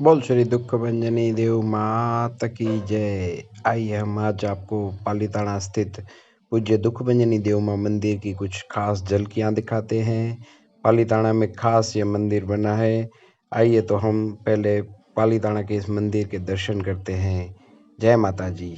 बोल श्री दुख भंजनी देव मात की जय। आइए हम आज आपको पालीताना स्थित पूज्य दुख भंजनी देव माँ मंदिर की कुछ खास झलकियाँ दिखाते हैं। पालीताना में खास ये मंदिर बना है। आइए तो हम पहले पालीताना के इस मंदिर के दर्शन करते हैं। जय माता जी।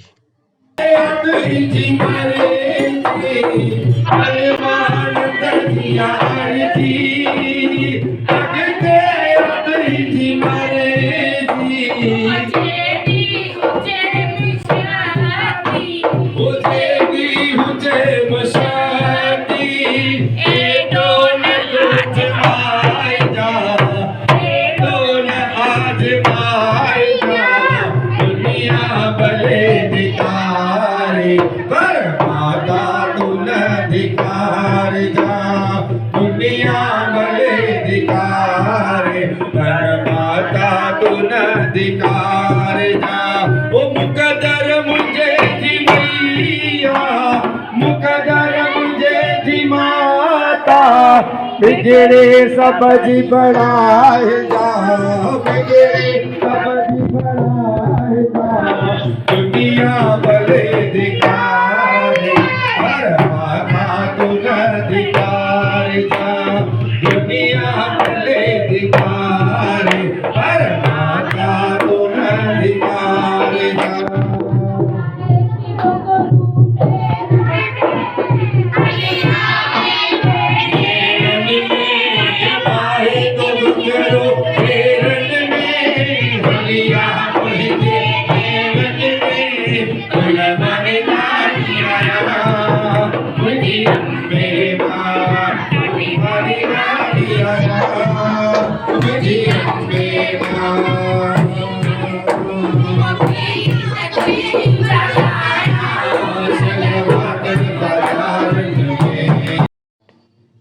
अधिकार जा ओ मुकदर मुझे जी मैया, मुकदर मुझे जी माता, बिगड़े सब जी बढ़ाए जा, बिगड़े सब जी बढ़ाए जा, दुनिया भले दिखाए हर माता तुन अधिकार जा, दुनिया भले दिखाए हर माता तुन अधिकार जा।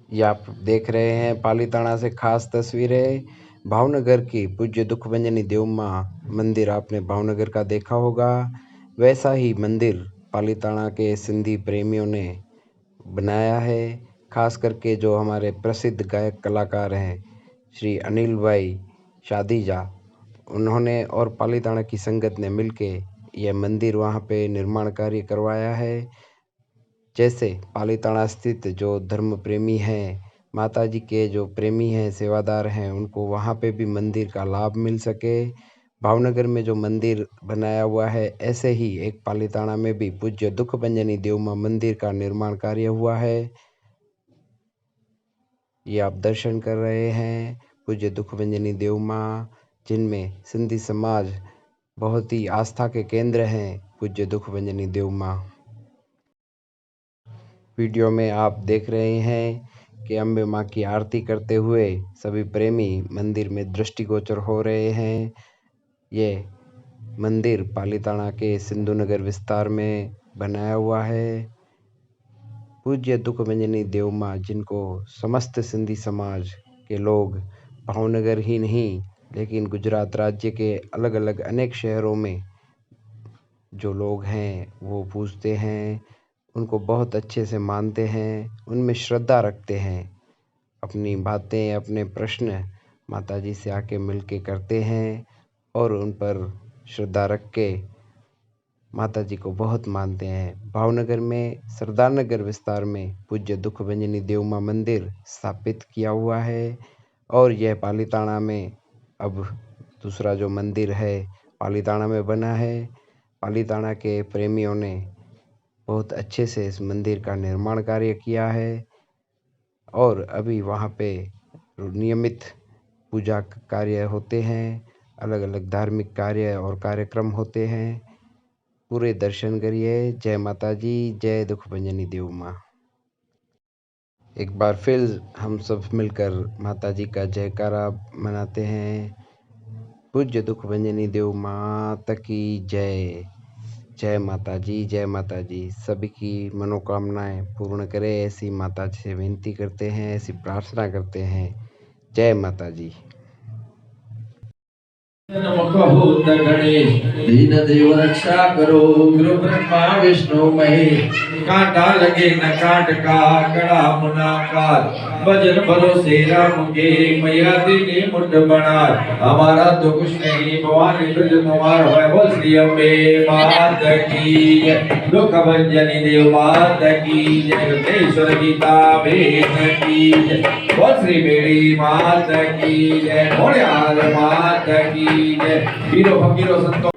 ये आप देख रहे हैं पालीताना से खास तस्वीरें। भावनगर की पूज्य दुख भंजनी देव माँ मंदिर आपने भावनगर का देखा होगा, वैसा ही मंदिर पालीताना के सिंधी प्रेमियों ने बनाया है। खास करके जो हमारे प्रसिद्ध गायक कलाकार हैं श्री अनिल भाई शादीजा, उन्होंने और पालीताना की संगत ने मिलके यह मंदिर वहाँ पे निर्माण कार्य करवाया है। जैसे पालीताना स्थित जो धर्म प्रेमी हैं, माता जी के जो प्रेमी हैं, सेवादार हैं, उनको वहाँ पे भी मंदिर का लाभ मिल सके। भावनगर में जो मंदिर बनाया हुआ है, ऐसे ही एक पालीताना में भी पूज्य दुख भंजनी देव माँ मंदिर का निर्माण कार्य हुआ है। ये आप दर्शन कर रहे हैं पूज्य दुख भंजनी देव माँ, जिनमें सिंधी समाज बहुत ही आस्था के केंद्र हैं। पूज्य दुख भंजनी देव माँ वीडियो में आप देख रहे हैं कि अम्बे माँ की आरती करते हुए सभी प्रेमी मंदिर में दृष्टिगोचर हो रहे हैं। ये मंदिर पालीताना के सिंधु नगर विस्तार में बनाया हुआ है। पूज्य दुख भंजनी देव माँ, जिनको समस्त सिंधी समाज के लोग भावनगर ही नहीं लेकिन गुजरात राज्य के अलग अलग अनेक शहरों में जो लोग हैं वो पूजते हैं, उनको बहुत अच्छे से मानते हैं, उनमें श्रद्धा रखते हैं। अपनी बातें, अपने प्रश्न माता जी से आके मिल के करते हैं और उन पर श्रद्धा रख के माता जी को बहुत मानते हैं। भावनगर में सरदार नगर विस्तार में पूज्य दुख भंजनी देव माँ मंदिर स्थापित किया हुआ है और यह पालीताना में अब दूसरा जो मंदिर है पालीताना में बना है। पालीताना के प्रेमियों ने बहुत अच्छे से इस मंदिर का निर्माण कार्य किया है और अभी वहाँ पे नियमित पूजा कार्य होते हैं, अलग अलग धार्मिक कार्य और कार्यक्रम होते हैं। पूरे दर्शन करिए। जय माता जी, जय दुख भंजनी देव माँ। एक बार फिर हम सब मिलकर माता जी का जयकारा मनाते हैं। पूज्य दुख भंजनी देव माता की जय। जय माता जी, जय माता जी। सभी की मनोकामनाएं पूर्ण करे, ऐसी माता जी से विनती करते हैं, ऐसी प्रार्थना करते हैं। जय माता जी। मुखभूत गणेश दीन देव रक्षा करो गुरु ब्रह्मा विष्णु महेश कांटा लगे न काट का कड़ा मुनाकार वजन भरोसे राम के मैया दीनी मुंड बना हमारा तो कुछ नहीं भवानी ब्रज कुमार है बोल श्री अम्बे मात की जय दुख भंजनी देव मात की जय गणेश्वर गीता भेद की जय बोल श्री मेरी मात की जय भोलेनाथ मात की जय वीरो फकीरो संतो